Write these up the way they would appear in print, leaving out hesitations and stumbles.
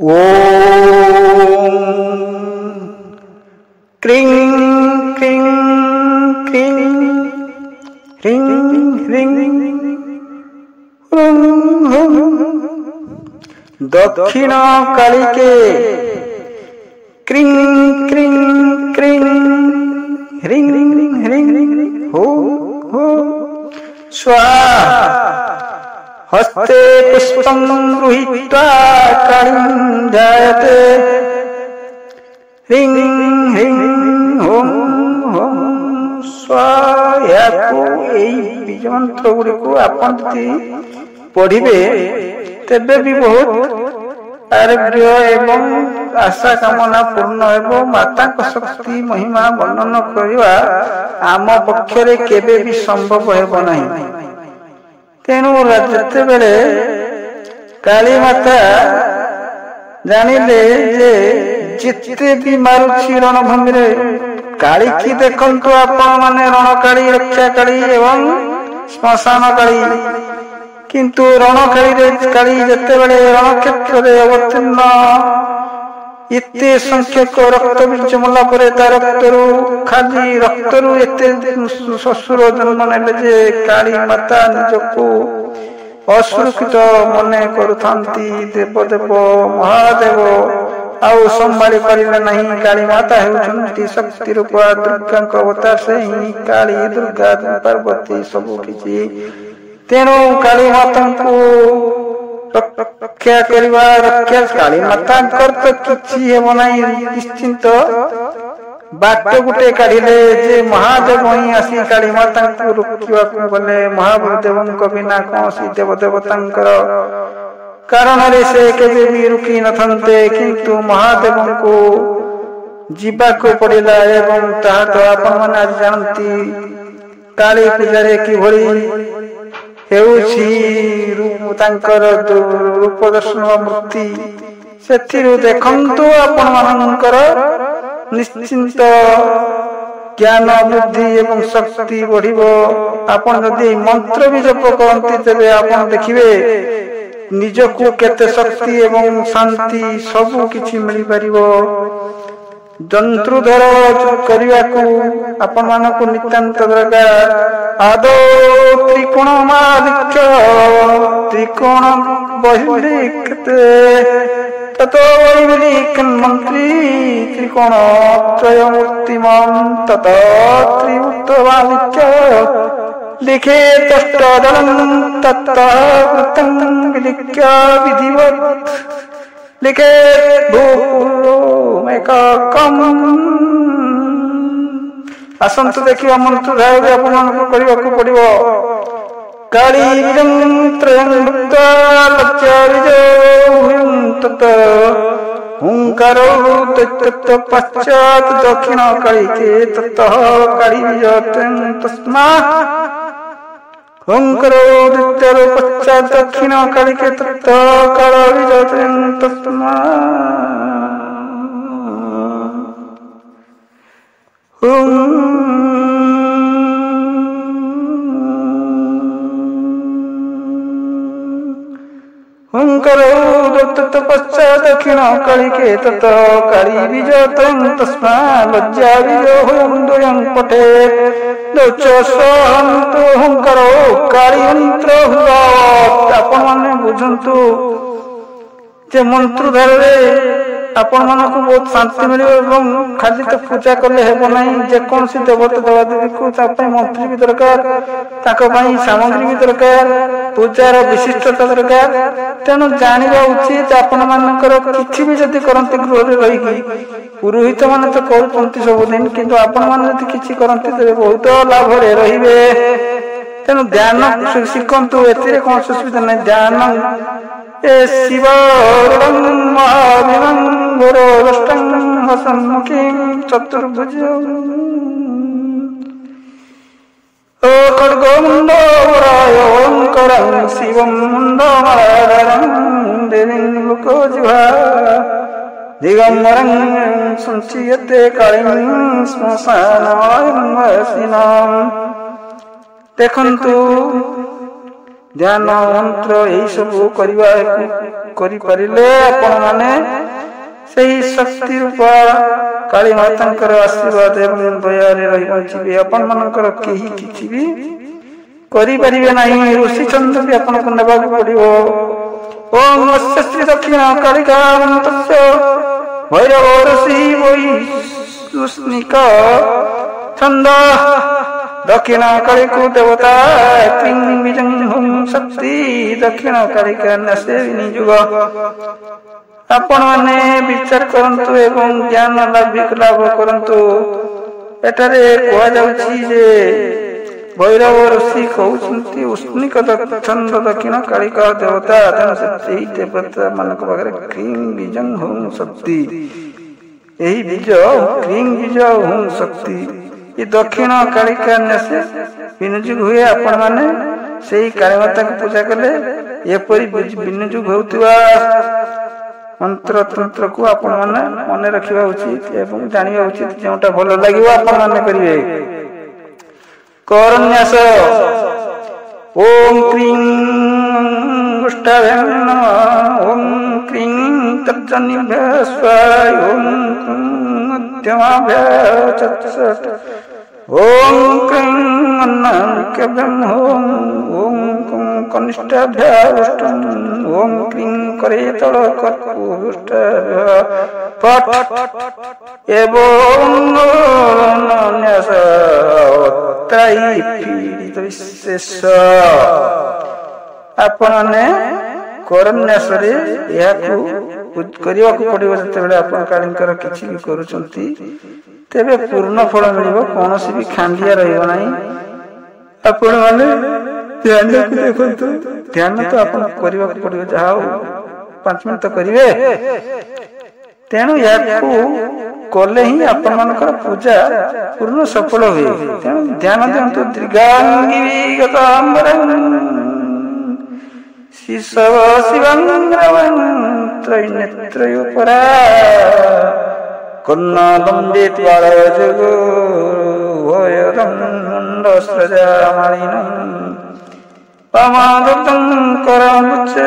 ओम क्रीं क्रीं क्रीं ह्रीं ह्रीं हुं हुं दक्षिण कालिके क्रीं क्रीं क्रीं ह्रीं ह्रीं हो हो स्वाहा हस्ते पुष्पं गृहीत्वा कालीं ध्यायते ह्रीं ह्रीं ओं ओं स्वाहा। बीज मंत्र गुड़िक आपन यदि पढ़िबे तेबे भी बहुत आरोग्य एवं आशा कामना पूर्ण एवं माता शक्ति महिमा वर्णन करवा आम पक्षरे केबे भी संभव हेब नहीं। तेणु जिते बेले काली माता जानिले जे जिते भी मारुछि रणभूमि रे काली की देखंतु आपण माने रणकाली रक्षाकाली एवं श्मशान काली किंतु रणकाली रे काली जिते बेले रणक्षेत्र रे अवतीर्ण इते संख्यक रक्त बीज मला परे ता रक्तरु खाली रक्तरु एते ससुर जन्म नेले जे काली माता निजको असुरक्षित मने करुथांती। देवदेव महादेव आउ संभाली पारिले नहीं। काली माता हेउछंती शक्ति रूप दुर्गा को अवतार से ही काली दुर्गा पार्वती सब किछि। तेणु काली माता को रक्षा करवा रक्षा काली माता तो किछि हेब नाही। निश्चिंत बाट गुटे काढ़िले जे महादेव ही आसी काली माता को रोकिवा को गले महादेव को बिना कौसी देव देवतांकर कारण रे से केबे भी रुकी नथंते किंतु महादेव को जीवा को पड़िला एवं ताहा तो आपण माने आज जानती काली पूजा रे कि भली हेउछि रूप तांकर रूप दर्शन मूर्ति सेथिरु देखंतु आपण मानकर निश्चिंत ज्ञान बुद्धि एवं शक्ति बढ़िबो। आपण यदि मंत्र भी जप करंती तेबे आपण देखिबे निजको केते शक्ति एवं शांति सब किछि मिली परिबो। जंतुधर करिया को आपण मानको नितांत दरकार आदो त्रिकोण मादिक्य त्रिकोण बहिर्लिखते ततो वैवलिक मंत्री त्रिकोण त्रयमूर्तिमान ततो त्रिउत्तवालिक्य लिखे तष्टदलं तत्तः विलिख्य विधिवत् लिखे भूमेककम्। आसंतु देखिबा मंत्र धाय आपनको करिबाकू पड़िबो। काली बीजं त्रयं भुक्त्वा लज्जा विजो तत हुंकारो तत्त पश्चात् दक्षिण कालिके ततः काली बीजं तस्मात् हुंकारो दित्यारो पश्चात् दक्षिण कालिके ततः काल बीजं तस्मात् तत् पश्चात् दक्षिण कालिके तत काली बीज तस्मात् लज्जा बीजो द्वयं पठेत् दोचसहन्तु हुंकारो काली यंत्र हुआत्। आपण माने बुझंतु जे मंत्र धारे आपण मानको बहुत शांति मिलिबो एवं खाली तो पूजा करले हेबो नाही। जे कोन सी देवता देवादेवी को तापय मंत्री भी दरकार ताको पई सामग्री भी दरकार पूजार विशिष्टता दरकार। तेणु जानिबा उचित आपण मानकर किछि भी जति करंती गृह रे रही पुरोहित माने तो करंती सब दिन किंतु आपण माने जति किछि करंती तबे बहुत लाभ रे रहिबे। तेणु ध्यान शिखंतु एतिरे कोन सुविधा नै। ध्यान ए शिव रुडं महावीरं गुरोदष्टं हसन्मुखीं चतुर्भुजं ओ खड्गमुण्डोराय ओंकारं शिवं मुण्डमाधारं देवीं लोकजिह्वा दिगम्बरं संचियते कालीं श्मशानाय वसिनां। देखंतु ଧ୍ୟାନ ମନ୍ତ୍ର ଏଇ ସବୁ କରିପାରିଲେ ଆପଣ ମାନେ ସେହି ଶକ୍ତି ରୂପା କାଳୀ ମାତାଙ୍କର ଆଶୀର୍ବାଦ ଏବଂ ଦୟାରେ ରହି ବଞ୍ଚିବେ। ଆପଣ ମାନଙ୍କର କେହି କିଛି ବି କରିପାରିବେ ନାହିଁ। ଋଷି ଚନ୍ଦ୍ର ବି ଆପଣଙ୍କୁ ନେବାକୁ ପଡିବ। ଓಂ ମତ୍ସ୍ୟଶ୍ରୀ ଦକ୍ଷିଣ କାଳିକା ମନ୍ତ୍ରସ୍ୟ ଭୈରବ ଋଷି ବୈଷ୍ଣିକ ଛନ୍ଦ ଦକ୍ଷିଣ କାଳୀକୁ ଦେବତା କ୍ଲିଂ ବିଜଂ ହୁಂ ଶକ୍ତି ଦକ୍ଷିଣ କାଳିକା ନ୍ୟାସେବିନୀ ଯୁଗ। ଆପଣ ମାନେ ବିଚାର କରନ୍ତୁ ଏବଂ ଜ୍ଞାନ ଲାଭ କରନ୍ତୁ। ଏଠାରେ କୁହାଯାଉଛି ଯେ ଭୈରବ ଋଷି କହୁଛନ୍ତି ଉଷ୍ଣିକ ଛନ୍ଦ ଦକ୍ଷିଣ କାଳିକା ଦେବତା, ତେଣୁ ସେହି ଦେବତା ମାନଙ୍କ ପାଖରେ କ୍ଲିଂ ବିଜଂ ହୁಂ ଶକ୍ତି, ଏହି ବୀଜ କ୍ଲିଂ ବୀଜ ହୁಂ ଶକ୍ତି ଏ ଦକ୍ଷିଣ କାଳିକା ନ୍ୟାସେ ବିନିଯୋଗ ହୁଏ। ଆପଣ ମାନେ ସେଇ କାଳୀ ମାତାଙ୍କୁ ପୂଜା କଲେ ଏପରି ବିନିଯୋଗ ହେଉଥିବା ମନ୍ତ୍ର ତନ୍ତ୍ରକୁ ଆପଣ ମାନେ ମନେ ରଖିବା ଉଚିତ ଏବଂ ଜାଣିବା ଉଚିତ। ଯେଉଁଟା ଭଲ ଲାଗିବ ଆପଣ ମାନେ କରିବେ। କରନ୍ୟାସ ଓಂ କ୍ଲିଂ ଗୁଷ୍ଟାଭ୍ୟାଂ ନମଃ ଓಂ କ୍ଲିଂ ତର୍ଜନିଭ୍ୟଃ ସ୍ୱାହା ଓಂ ମಧ್ಯମାଭ୍ୟଃ ଚତ୍ସଟ୍ ଓಂ କ୍ଲିଂ ଅନ୍ନାମିକାଭ୍ୟାଂ ଓಂ କନିଷ୍ଠାଭ୍ୟଃ ଉଷ୍ଟଂ ଓಂ କ୍ଲିଂ କରେତଳ କର୍ପୂଷ୍ଠାଭ୍ୟଃ ପଟ୍ ଏବଂ ନ୍ୟାସ ତ୍ରାଇ ପୀଡ଼ିତ ବିଶେଷ। ଆପଣମାନେ କରନ୍ୟାସରେ ଏହାକୁ କରିବାକୁ ପଡିବ। ଯେତେବେଳେ ଆପଣ କାଳୀଙ୍କର କିଛି ବି କରୁଛନ୍ତି ତେବେ ପୂର୍ଣ୍ଣ ଫଳ ମିଳିବ, କୌଣସି ବି ଖାଣ୍ଡିଆ ରହିବ ନାହିଁ। ଆପଣ ମାନେ ଧ୍ୟାନକୁ ଦେଖନ୍ତୁ। ଧ୍ୟାନ ତ ଆପଣ କରିବାକୁ ପଡିବ, ଯାହା ହଉ 5 ମିନିଟ କରିବେ। ତେଣୁ ଏହାକୁ କଲେ ହିଁ ଆପଣ ମାନଙ୍କର ପୂଜା ପୂର୍ଣ୍ଣ ସଫଳ ହୁଏ। ତେଣୁ ଧ୍ୟାନ ଦିଅନ୍ତୁ। ଦୀର୍ଘାଙ୍ଗୀ ଶିଶବ ଶିବାଙ୍ଗ୍ରବଂ ତ୍ରୈନେତ୍ରୟୋପରା କର୍ଣ୍ଣଦଣ୍ଡିତ ବାଳଯୋଗ ଭୟଦଂ ମୁଣ୍ଡସ୍ରଜାମାଳିନଂ ପାମାଦଂ କରମୁଚ୍ଚେ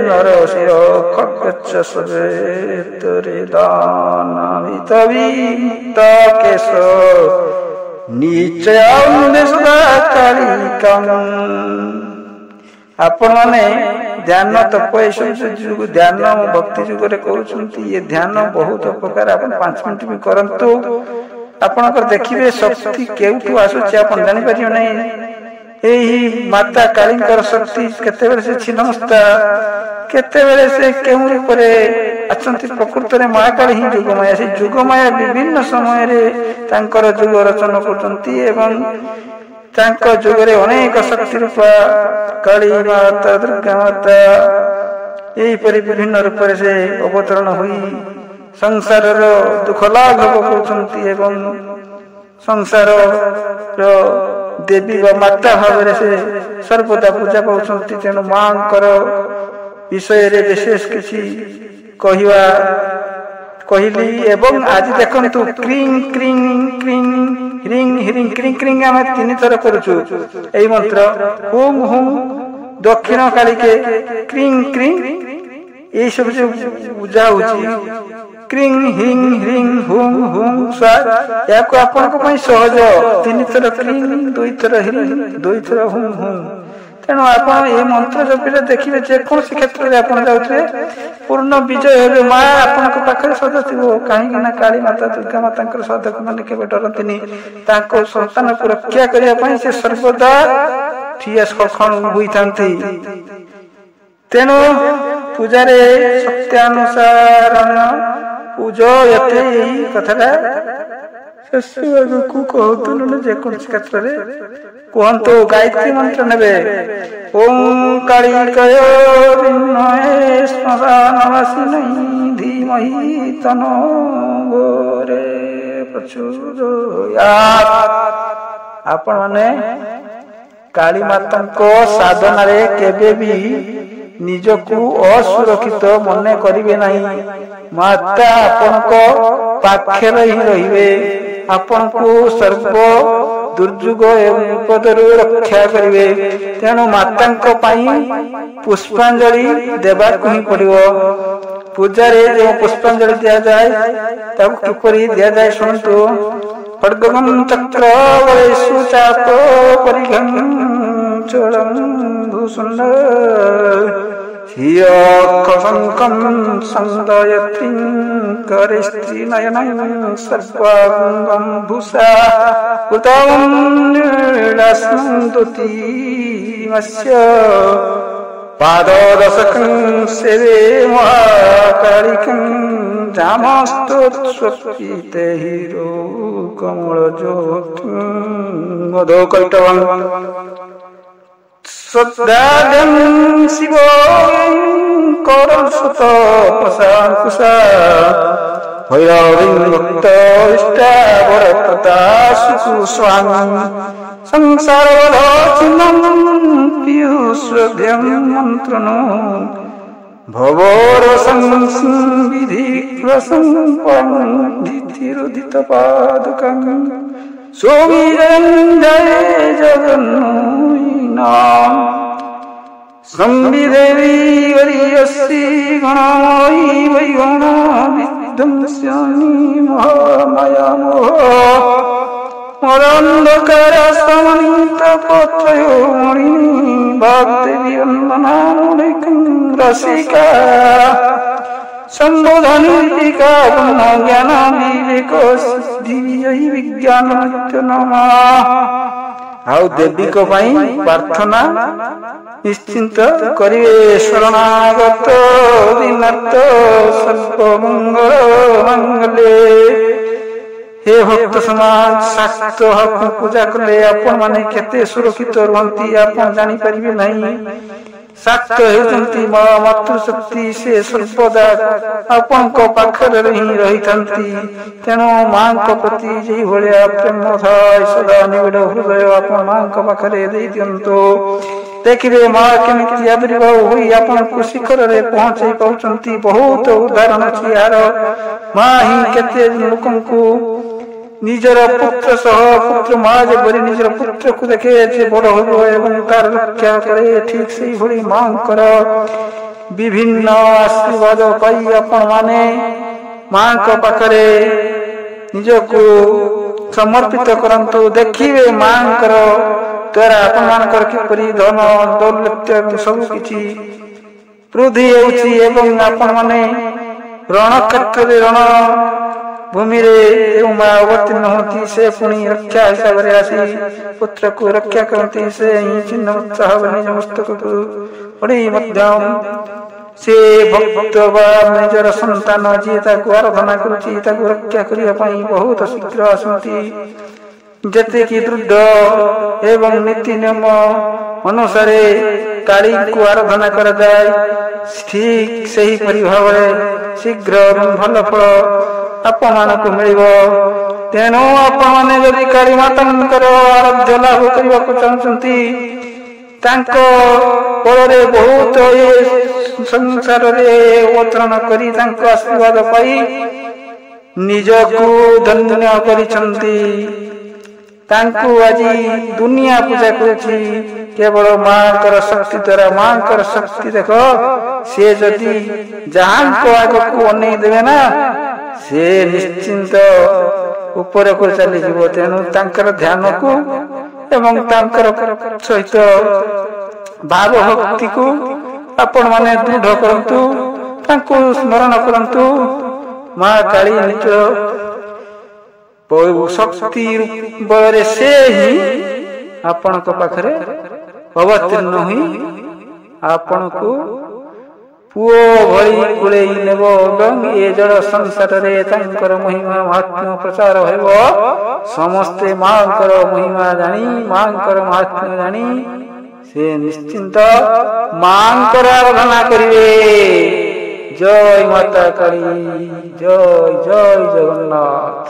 ନରଶିର ଖଗଚ୍ଛ ସବେତରେ ଦାନାମିତବିତ କେଶ ନିଚୟ ସଦା କାଳିକାଂ। ଆପଣ ମାନେ ଧ୍ୟାନ ତପ ଏସବୁ ଧ୍ୟାନ ଭକ୍ତି ଯୁଗରେ କରୁଛନ୍ତି। ଏ ଧ୍ୟାନ ବହୁତ ଉପକାର। ଆପଣ 5 ମିନିଟ ବି କରନ୍ତୁ। ଆପଣଙ୍କର ଦେଖିବେ ଶକ୍ତି କେଉଁଠୁ ଆସୁଛି ଆପଣ ଜାଣିପାରିବେ ନାହିଁ। ଏହି ମାତା କାଳୀଙ୍କର ଶକ୍ତି କେତେବେଳେ ସେ ଛିନ୍ନମସ୍ତା, କେତେବେଳେ ସେ କେଉଁ ରୂପରେ ଅଛନ୍ତି। ପ୍ରକୃତରେ ମା କାଳୀ ହିଁ ଯୁଗମାୟା। ସେ ଯୁଗମାୟା ବିଭିନ୍ନ ସମୟରେ ତାଙ୍କର ଯୁଗ ରଚନା କରୁଛନ୍ତି ଏବଂ ତାଙ୍କ ଯୁଗରେ ଅନେକ ଶକ୍ତି ରୂପା କାଳୀ ମାତା, ଦୁର୍ଗା ମାତା ଏହିପରି ବିଭିନ୍ନ ରୂପରେ ସେ ଅବତରଣ ହୋଇ ସଂସାରର ଦୁଃଖ ଲାଘବ କରୁଛନ୍ତି ଏବଂ ସଂସାରର ଦେବୀ ବା ମାତା ଭାବରେ ସେ ସର୍ବଦା ପୂଜା ପାଉଛନ୍ତି। ତେଣୁ ମାଙ୍କର ବିଷୟରେ ବିଶେଷ କିଛି କହିଲି। ଏବଂ ଆଜି ଦେଖନ୍ତୁ କ୍ରିଂ କ୍ରିଂ କ୍ରିଂ ହ୍ରିଂ ହ୍ରିଂ କ୍ରିଂ କ୍ରିଂ ଆମେ 3 ଥର କରୁଛୁ ଏଇ ମନ୍ତ୍ର। ହୁಂ ହୁಂ ଦକ୍ଷିଣ କାଳିକେ କ୍ରିଂ କ୍ରିଂ এই সব যে পূজা হଉଛି ক্রিং হিং হ্রিং হুম হুম স্বাহা, ଏହାକୁ ଆପଣଙ୍କ ପାଇଁ ସହଜ। 3 ଥର କ୍ରିଂ, 2 ଥର ହ୍ରିଂ, 2 ଥର ହୁଁ ହୁଁ। ତେଣୁ ଆପଣ এই ମନ୍ତ୍ର ଜପିଲେ ଦେଖିବେ ଯେକୌଣସି କ୍ଷେତ୍ରରେ ଆପଣ ଯାଉଥିବେ ପୂର୍ଣ୍ଣ ବିଜୟ ହେବେ। ମା ଆପଣଙ୍କ ପାଖରେ ସଦା ଥିବ। କାହିଁକି ନା କାଳୀ ମାତା, ଦୁର୍ଗା ମାତାଙ୍କର ସାଧକ ମାନେ କେବେ ଡରନ୍ତିନି। ତାଙ୍କ ସନ୍ତାନକୁ ରକ୍ଷା କରିବା ପାଇଁ ସେ ସର୍ବଦା ଠିଆ ସକ୍ଷମ ହୋଇଥାନ୍ତି। ତେଣୁ ପୂଜାରେ ସତ୍ୟାନୁସାରଣ ପୂଜୟତେ, ଏଇ କଥାଟା ଶେଷକୁ କହୁନ୍ତୁ। ଯେକୌଣସି କ୍ଷେତ୍ରରେ କୁହନ୍ତୁ। ଗାୟତ୍ରୀ ମନ୍ତ୍ର ନେବେ। ଓಂ କାଳିକାୟ ବିଦ୍ମହେ ଶ୍ମଶାନବାସିନୀ ଧୀମହି ତନୋ ଘୋରେ ପ୍ରଚୋଦୟାତ୍। ଆପଣ ମାନେ କାଳୀ ମାତାଙ୍କ ସାଧନାରେ କେବେ ବି ନିଜକୁ ଅସୁରକ୍ଷିତ ମନେ କରିବେ ନାହିଁ। ମାତା ଆପଣଙ୍କ ପାଖରେ ହିଁ ରହିବେ। ଆପଣଙ୍କୁ ସର୍ବ ଦୁର୍ଯୋଗ ଏବଂ ବିପଦରୁ ରକ୍ଷା କରିବେ। ତେଣୁ ମାତାଙ୍କ ପାଇଁ ପୁଷ୍ପାଞ୍ଜଳି ଦେବାକୁ ହିଁ ପଡିବ। ପୂଜାରେ ଯେଉଁ ପୁଷ୍ପାଞ୍ଜଳି ଦିଆଯାଏ ତାକୁ କିପରି ଦିଆଯାଏ ଶୁଣନ୍ତୁ। ଖଡ୍ଗଂ ଚକ୍ର ବଳେଷୁ ଚାପ ପରିଘଂ ଚୋଳଂ ଭୂଷୁଣ୍ଡ ହିୟଖଶଙ୍କଂ ସଂଦୟତ୍ରିଂ କରେଷ୍ଟ୍ରି ନୟନଂ ସର୍ବାଙ୍ଗଂ ଭୂଷା ଉତଂ ନୀଳାସ୍ମଂ ଦୁତିମସ୍ୟ पाददशकं सेवे महाकालिकं जामस्तोत्स्वपिते हिरो कमलज्योतिं मधुकैटवं सद्दाद्यं शिवं करसुत प्रसाङ्कुशा भैरवीं भक्तइष्टा वरप्रदा सुकुस्वां संसारवलोचनं पीयूषभ्यं मन्त्रनो भवोरसं विधिग्रसं पन्थितिरुदितपादुकं सोमिरं जय जगन्मोहिनां संविदेवी वरीयसी गणमयी वैगुणा विध्वंस्यानि महामायामोह मदन्धकार समन्वित पत्रयोमणिनी वाग्देवी वन्दनामुदैकं रसिका सम्बोधनीतिका ज्ञान विवेक सिद्धि विजयी विज्ञान नित्य नमः। ଆଉ ଦେବୀଙ୍କ ପାଇଁ ପ୍ରାର୍ଥନା ନିଶ୍ଚିନ୍ତ କରିବେ। ଶରଣାଗତ ଦିନାର୍ଥ ସର୍ବମଙ୍ଗଳ ମଙ୍ଗଳେ। हे भक्त समाज शाक्त पूजा कले आपण माने केते सुरक्षित रहंती आपण जानि परिबे नहीं। शाक्त हेउचंती मातृशक्ति से सर्वदा आपण को पाखरे रही रहिथंती। तेणु मां को प्रति जेई भलिया प्रेम थाय सदा निबिड़ हृदय आपण मां को पाखरे देई दियंतो। देखिबे मां केमिति आविर्भाव होई आपण को शिखर रे पहुंचई पाउचंती। बहुत उदाहरण अछि यार। मां ही केते लोकन को निजर पुत्र सह पुत्र माँ जेपरी निजर पुत्र को देखे जे बड़ हो एवं तार रक्षा करे ठीक से भली मां कर विभिन्न आशीर्वाद पाई आपण माने मां को पाखरे निजको समर्पित करंतु। देखिबे मां कर द्वारा आपण मानकर किपरि धन दौलत सब किछि वृद्धि हेउछि एवं आपण माने रण क्षेत्र रण भूमि रे अवतीर्ण होती से पुणी रक्षा हिसाब से आसी पुत्र को रक्षा करती से ही चिन्ह उत्साह निज मस्तक को पड़ी मध्यम से भक्त बा निजर संतान जी ताको आराधना करुची ताको रक्षा करिया पई बहुत शीघ्र आसंती। जते की दृढ़ एवं नीति नियम अनुसार काली को आराधना करा जाए ठीक सही परिभाव शीघ्र भल फल आपण मानक मिलिब। तेणु आपण माने यदि काली मातांकर आराध्य लाभ करबा को चाहछंती तांको परे बहुत संसार रे अवतरण करी तांको आशीर्वाद पाई निजको धन्य करिसंती। तांको आज दुनिया पूजा करुछि केवल मांकर शक्ति द्वारा। मांकर शक्ति देखो से जदि जहां को आगो को अनै देबे ना से निश्चिंत ऊपर को चली जीवो। तेणु तांकर ध्यान को एवं तांकर सहित भाव भक्ति को आपण माने दृढ़ करंतु तांको स्मरण करंतु। मां काली निज शक्ति बଳରେ से ही आपण को पाखरे अवतीर्ण हुई आपण को पुओ भली कुलेई नेब एवं ए जड़ संसार रे तांकर महिमा महात्म्य प्रचार हेबो। समस्ते मांकर महिमा जानी मांकर महात्म्य जानी से निश्चिंत मांकर आराधना करिवे। जय माता काली, जय जय जगन्नाथ।